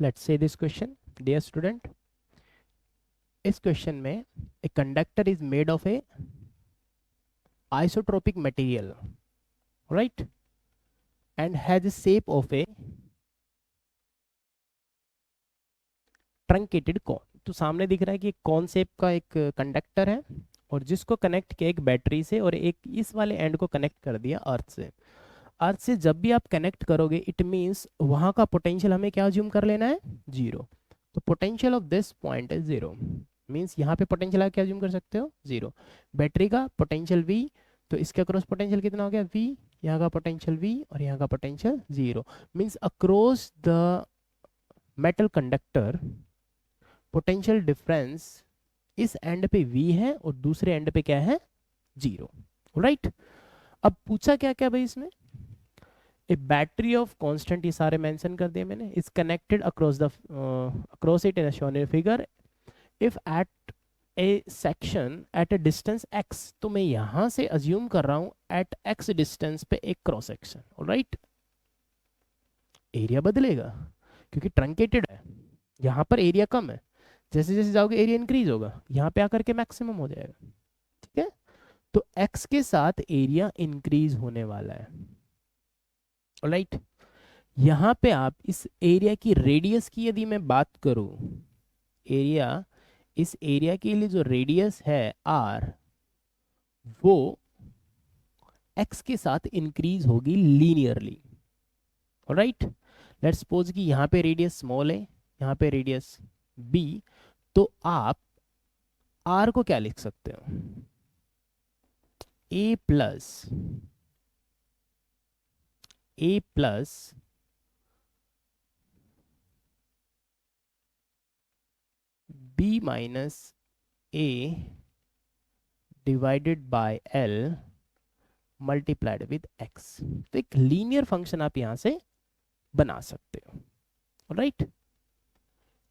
Let's say this question, dear student, इस question में a conductor is made of a isotropic material, right, and has a shape of a truncated cone. तो सामने दिख रहा है कि एक कॉन शेप का एक कंडक्टर है और जिसको कनेक्ट किया एक बैटरी से और एक इस वाले एंड को कनेक्ट कर दिया अर्थ से। अर्थ से जब भी आप कनेक्ट करोगे इट मीन्स वहां का पोटेंशियल हमें क्या अज्यूम कर लेना है, जीरो। तो potential of this point is zero, means यहाँ पे पोटेंशियल आप क्या अज्यूम कर सकते हो, जीरो। बैटरी का पोटेंशियल V, तो इसके अक्रॉस पोटेंशियल कितना हो गया V, यहाँ का पोटेंशियल V और यहाँ का potential zero. Means across the metal conductor potential difference इस एंड पे V है और दूसरे एंड पे क्या है, जीरो, राइट। अब पूछा क्या क्या भाई इसमें, ए बैटरी ऑफ कांस्टेंट, ये सारे मेंशन कर दिए मैंने, is connected across it in shown figure if at a section at a distance x। तो मैं यहां से अज्यूम कर रहा हूं एट x डिस्टेंस पे एक क्रॉस सेक्शन, राइट। एरिया बदलेगा क्योंकि ट्रंकेटेड है, यहां पर एरिया कम है, जैसे जैसे जाओगे एरिया इंक्रीज होगा, यहां पे आकर के मैक्सिमम हो जाएगा, ठीक है। तो x के साथ एरिया इंक्रीज होने वाला है, राइट। यहां पे आप इस एरिया की रेडियस की यदि मैं बात करूं, एरिया, इस एरिया के लिए जो रेडियस है r, वो x के साथ इंक्रीज होगी लीनियरली, राइट। लेट्स सपोज कि यहाँ पे रेडियस स्मॉल है, यहाँ पे रेडियस b, तो आप r को क्या लिख सकते हो, a plus b minus a divided by l multiplied with x। तो एक लीनियर फंक्शन आप यहां से बना सकते हो, राइट।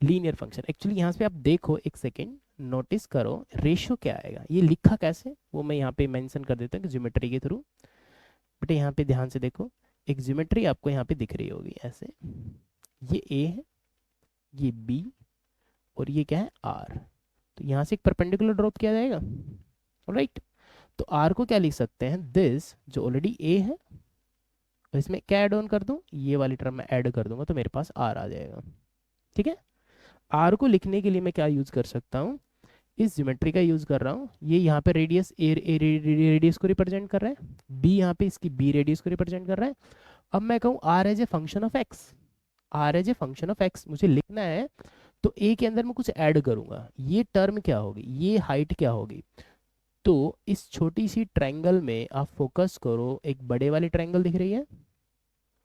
लीनियर फंक्शन एक्चुअली यहां पे आप देखो, एक सेकेंड नोटिस करो रेशियो क्या आएगा, ये लिखा कैसे वो मैं यहाँ पे मेंशन कर देता हूँ कि ज्योमेट्री के थ्रू। बेटे यहाँ पे ध्यान से देखो, एक ज्योमेट्री आपको यहाँ पे दिख रही होगी ऐसे, ये a है, ये b और ये क्या है r। तो यहाँ से एक परपेंडिकुलर ड्रॉप किया जाएगा, राइट। तो r को क्या लिख सकते हैं, दिस जो ऑलरेडी a है, और इसमें क्या ऐड ऑन कर दूं, ये वाली टर्म में ऐड कर दूंगा तो मेरे पास r आ जाएगा, ठीक है। r को लिखने के लिए मैं क्या यूज कर सकता हूँ, इस ज्योमेट्री का यूज कर रहा हूँ। ये यहाँ पे रेडियस ए रेडियस को रिप्रेजेंट कर रहा है, b यहाँ पे इसकी b रेडियस को रिप्रेजेंट कर रहा है। अब मैं कहूँ r as a function of x, r as a function of x मुझे लिखना है, तो a के अंदर मैं कुछ ऐड करूंगा, ये टर्म क्या होगी, ये हाइट क्या होगी। तो इस छोटी सी ट्रायंगल में आप फोकस करो, एक बड़े वाली ट्रायंगल दिख रही है,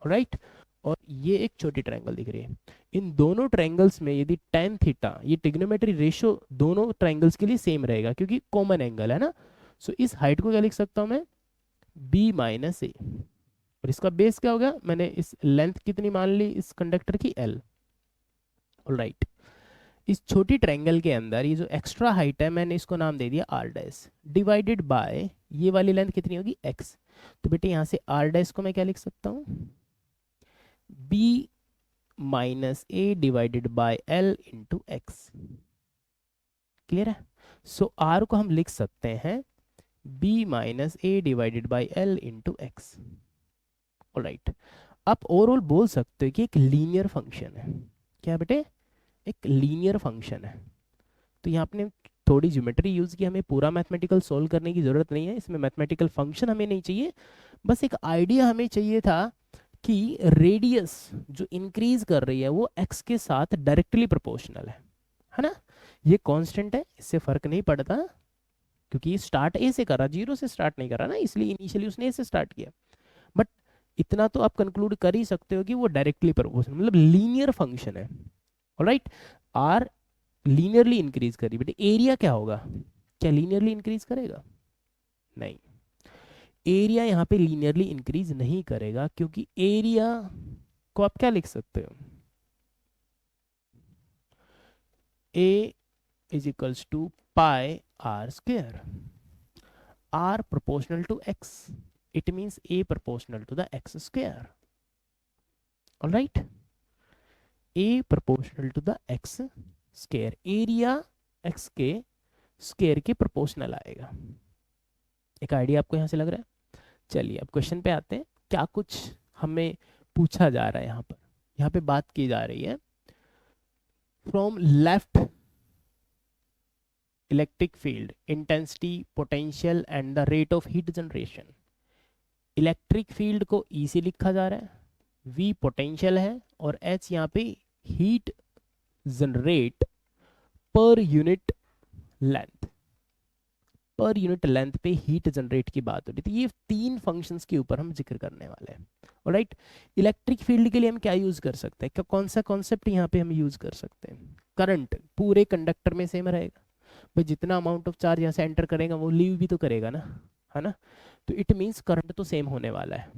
राइट, और ये एक छोटी ट्रायंगल दिख रही है। इन दोनों ट्रायंगल्स में यदि tan थीटा, ये ट्रिग्नोमेट्री रेशियो दोनों ट्रायंगल्स के लिए सेम रहेगा क्योंकि कॉमन एंगल है ना। सो इस हाइट को क्या लिख सकता हूं मैं, b माइनस ए, और इसका बेस क्या होगा, मैंने इस लेंथ कितनी मान ली इस कंडक्टर की, l, राइट। इस छोटी ट्रायंगल के अंदर ये जो एक्स्ट्रा हाइट है मैंने इसको नाम दे दिया r डैश, डिवाइडेड बाय ये वाली लेंथ कितनी होगी, x। तो बेटे यहाँ से r डैश को मैं क्या लिख सकता हूँ, b minus A divided by l into x, clear है। सो r को हम लिख सकते हैं b minus A divided by l into x, right. आप ओवरऑल बोल सकते हो कि एक लीनियर फंक्शन है, क्या बेटे, एक लीनियर फंक्शन है। तो यहाँ आपने थोड़ी ज्योमेट्री यूज की, हमें पूरा मैथमेटिकल सोल्व करने की जरूरत नहीं है, इसमें मैथमेटिकल फंक्शन हमें नहीं चाहिए, बस एक आइडिया हमें चाहिए था कि रेडियस जो इंक्रीज कर रही है वो x के साथ डायरेक्टली प्रोपोर्शनल है ना। ये कांस्टेंट है, इससे फर्क नहीं पड़ता क्योंकि ये स्टार्ट a से कर रहा, जीरो से स्टार्ट नहीं कर रहा ना, इसलिए इनिशियली उसने a से स्टार्ट किया। बट इतना तो आप कंक्लूड कर ही सकते हो कि वो डायरेक्टली प्रोपोर्शनल, मतलब लीनियर फंक्शन है, राइट। r लीनियरली इंक्रीज करी, बेटे एरिया क्या होगा, क्या लीनियरली इंक्रीज करेगा, नहीं, एरिया यहाँ पे लीनियरली इंक्रीज नहीं करेगा क्योंकि एरिया को आप क्या लिख सकते हो, a is equals to pi r square, r proportional to x, it means a proportional to the x square, all right। A proportional to the x square, area x के स्क्वायर के proportional आएगा। एक idea आपको यहाँ से लग रहा है? चलिए अब क्वेश्चन पे आते हैं, क्या कुछ हमें पूछा जा रहा है। यहाँ पे बात की जा रही है from left electric field intensity potential and the rate of heat generation. Electric field को ई से लिखा जा रहा है, वी पोटेंशियल है और एच यहाँ पे heat generate per unit length, per unit length पे हीट जनरेट की बात हो रही थी। ये तीन फंक्शंस के ऊपर हम जिक्र करने वाले हैं। ऑलराइट, इलेक्ट्रिक फील्ड के लिए हम क्या यूज कर सकते हैं, क्या कौन सा कॉन्सेप्ट यहाँ पे हम यूज कर सकते हैं? करंट पूरे कंडक्टर में सेम रहेगा भाई, जितना अमाउंट ऑफ चार्ज यहाँ से एंटर करेगा वो लीव भी तो करेगा ना, है ना? तो इट मीन्स करंट तो सेम होने वाला है।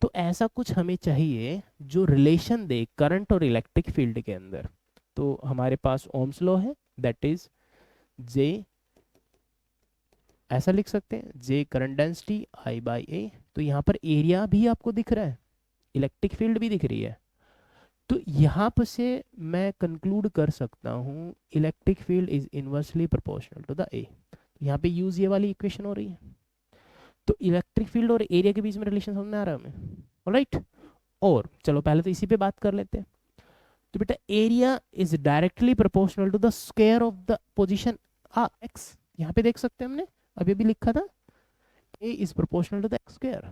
तो ऐसा कुछ हमें चाहिए जो रिलेशन दे करंट और इलेक्ट्रिक फील्ड के अंदर। तो हमारे पास ओम्स लॉ है, दैट इज जे, ऐसा लिख सकते हैं जे current density I by A. तो यहाँ पर एरिया भी आपको दिख रहा है, इलेक्ट्रिक फील्ड भी दिख रही है। तो यहाँ पर से मैं कंक्लूड कर सकता हूँ electric field is inversely proportional to the a. यहाँ पे यूज ये वाली इक्वेशन हो रही है। तो इलेक्ट्रिक फील्ड और एरिया के बीच में रिलेशन समझ में आ रहा है हमें? ऑलराइट, और चलो पहले तो इसी पे बात कर लेते हैं। तो बेटा area is directly proportional to the square of the position x. यहाँ पे देख सकते हैं हमने अभी भी लिखा था a is proportional to the x square.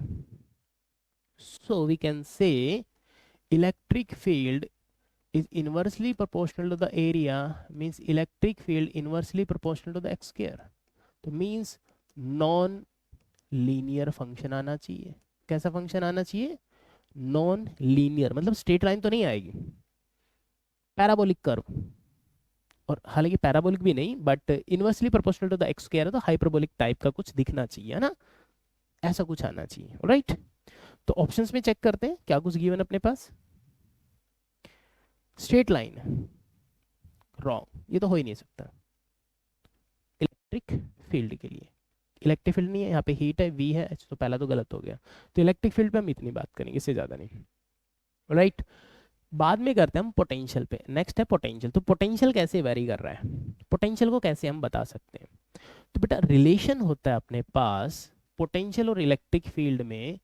So we can say electric field is inversely proportional to the area, means electric field inversely proportional to the x square. तो means non linear function आना चाहिए। कैसा function आना चाहिए? Non linear, मतलब straight line तो नहीं आएगी, पैराबोलिक कर्व, और हालांकि पैराबोलिक भी नहीं but inversely proportional to the x square है तो हाइपरबोलिक टाइप का कुछ दिखना चाहिए, है ना? ऐसा कुछ आना चाहिए। राइट, तो ऑप्शंस में चेक करते हैं क्या कुछ गिवन अपने पास। स्ट्रेट लाइन रॉन्ग, ये तो हो ही नहीं सकता इलेक्ट्रिक फील्ड के लिए। इलेक्ट्रिक फील्ड नहीं है, यहाँ पे हीट है, वी है, एच, तो पहला तो गलत हो गया। तो इलेक्ट्रिक फील्ड पे हम इतनी बात करेंगे, इससे ज्यादा नहीं। राइट, बाद में करते हैं हम पोटेंशियल पे। नेक्स्ट है पोटेंशियल। तो पोटेंशियल कैसे वेरी कर रहा है, पोटेंशियल को कैसे हम बता सकते हैं? तो बेटा रिलेशन होता है अपने पास पोटेंशियल और इलेक्ट्रिक फील्ड में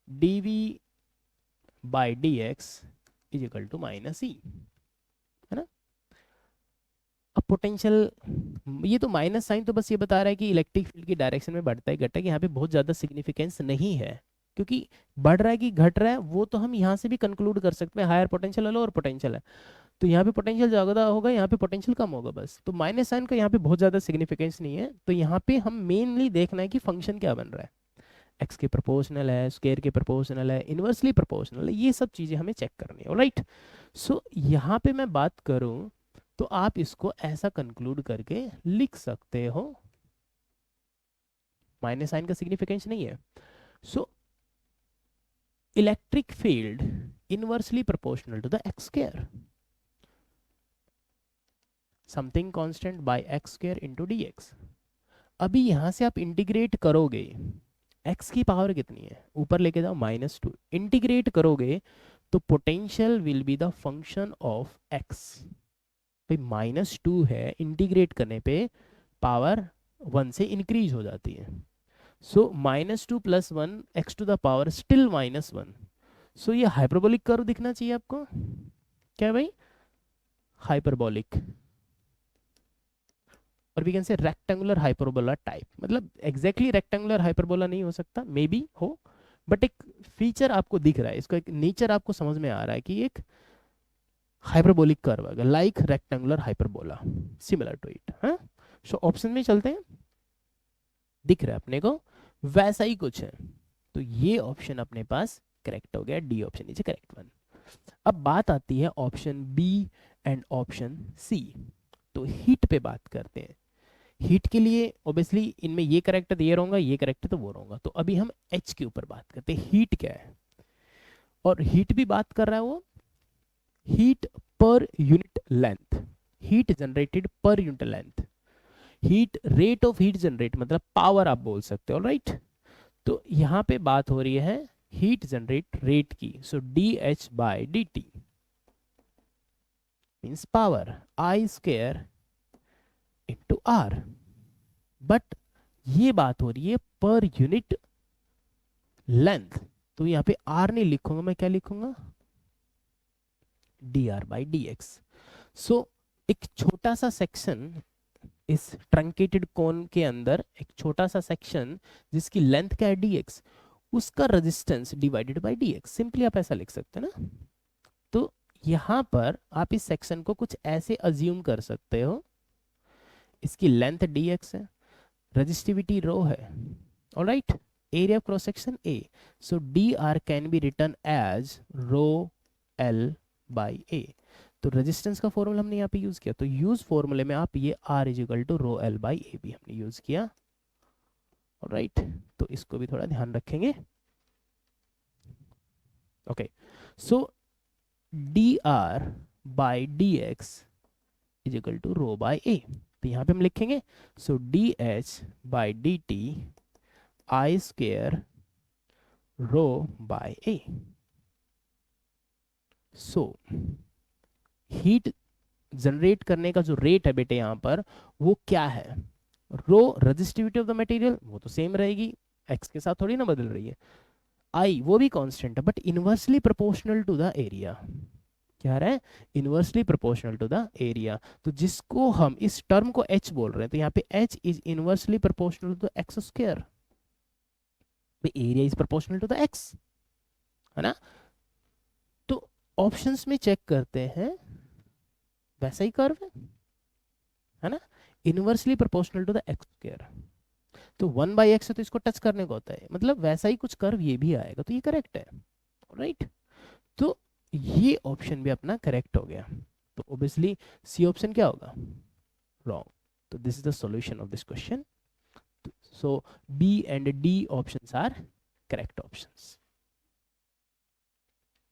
dv by D X is equal to minus E, है ना? अब पोटेंशियल, ये तो माइनस साइन तो बस ये बता रहा है कि इलेक्ट्रिक फील्ड की डायरेक्शन में बढ़ता है घटता है, यहाँ पे बहुत ज्यादा सिग्निफिकेंस नहीं है, क्योंकि बढ़ रहा है कि घट रहा है वो तो हम यहाँ से भी कंक्लूड कर सकते हैं, हायर पोटेंशियल है लोअर पोटेंशियल है, तो यहाँ पे पोटेंशियल ज्यादा होगा, यहाँ पे पोटेंशियल कम होगा बस। तो माइनस साइन का यहाँ पे बहुत ज्यादा सिग्निफिकेंस नहीं है। तो यहाँ पे हम मेनली देखना है कि फंक्शन क्या बन रहा है, एक्स के प्रोपोर्शनल है, स्क्वायर के प्रोपोर्शनल है, इनवर्सली प्रोपोर्शनल है, ये सब चीजें हमें चेक करनी है। राइट, सो यहाँ पे मैं बात करूं तो आप इसको ऐसा कंक्लूड करके लिख सकते हो, माइनस साइन का सिग्निफिकेंस नहीं है। So electric field inversely proportional to the x square, something constant by x square into dx. अभी यहां से आप इंटीग्रेट करोगे, x की पावर कितनी है, ऊपर लेके जाओ -2, इंटीग्रेट करोगे तो potential will be the function of x। भाई -2 है, इंटीग्रेट करने पे पावर 1 से इंक्रीज हो जाती है। So -2 + 1 x to the power still -1। So ये हाइपरबोलिक कर्व दिखना चाहिए आपको, क्या है भाई? हाइपरबोलिक, और we can say rectangular hyperbola type. मतलब एग्जैक्टली रेक्टेंगुलर हाइपरबोला नहीं हो सकता, मे बी हो, बट एक फीचर आपको दिख रहा है, इसका एक नेचर आपको समझ में आ रहा है कि एक हाइपरबोलिक कर्व है, like rectangular hyperbola, similar to it. हाँ, सो ऑप्शन में चलते हैं, दिख रहा है अपने को वैसा ही कुछ है। तो ये ऑप्शन अपने पास करेक्ट हो गया, D option is correct one. अब बात आती है option B and option C. तो हीट पे बात करते हैं। हीट के लिए ऑब्वियसली इनमें ये करेक्ट है, ये रहूंगा, ये करेक्ट है तो वो रहूंगा। तो अभी हम एच के ऊपर बात करते हैं, हीट क्या है। और हीट भी बात कर रहा है वो, heat per unit length, heat generated per unit length, heat rate of heat generate, मतलब पावर आप बोल सकते हो। राइट, तो यहां पे बात हो रही है हीट जनरेट रेट की। So D H by D T, means power I square into R, but ये बात हो रही है पर यूनिट लेंथ, तो यहाँ पे आर नहीं लिखूंगा मैं, क्या लिखूंगा, D R by D X. So एक छोटा सा सेक्शन इस ट्रंकेटेड कोन के अंदर, एक छोटा सा सेक्शन जिसकी लेंथ क्या है dx, उसका resistance divided by dx, simply आप ऐसा लिख सकते हैं ना। तो यहां पर आप इस सेक्शन को कुछ ऐसे अज्यूम कर सकते हो, इसकी लेंथ dx है, रेजिस्टिविटी रो है, alright, area of cross section a, so dr can be written as rho l by a। तो रेजिस्टेंस का फॉर्मूला हमने यहाँ पे यूज किया, तो यूज फॉर्मूले में आप ये R is equal to rho L by A भी हमने यूज किया, राइट। तो इसको भी थोड़ा ध्यान रखेंगे। Okay, so D R by D X is equal to rho by A, तो यहाँ पे हम लिखेंगे so D H by D T I square rho by A. So heat generate करने का जो रेट है बेटे यहाँ पर वो क्या है, रो रेजिस्टिविटी ऑफ द मटेरियल वो तो सेम रहेगी, एक्स के साथ थोड़ी ना बदल रही है, आई वो भी कांस्टेंट है but inversely proportional to the area, क्या रहा है, inversely proportional to the area. तो जिसको हम इस टर्म को h बोल रहे हैं, तो यहाँ पे h is inversely proportional to x square, area is proportional to the x, है ना। तो ऑप्शंस में चेक करते हैं, वैसा ही कर्व है ना, inversely proportional to the x square, तो 1/x है तो इसको टच करने को होता है, मतलब वैसा ही कुछ कर्व ये भी आएगा, तो ये करेक्ट है, राइट। तो ये ऑप्शन भी अपना करेक्ट हो गया, तो ऑब्वियसली सी ऑप्शन क्या होगा, रॉन्ग। तो this is the solution of this question, so B and D options are correct options.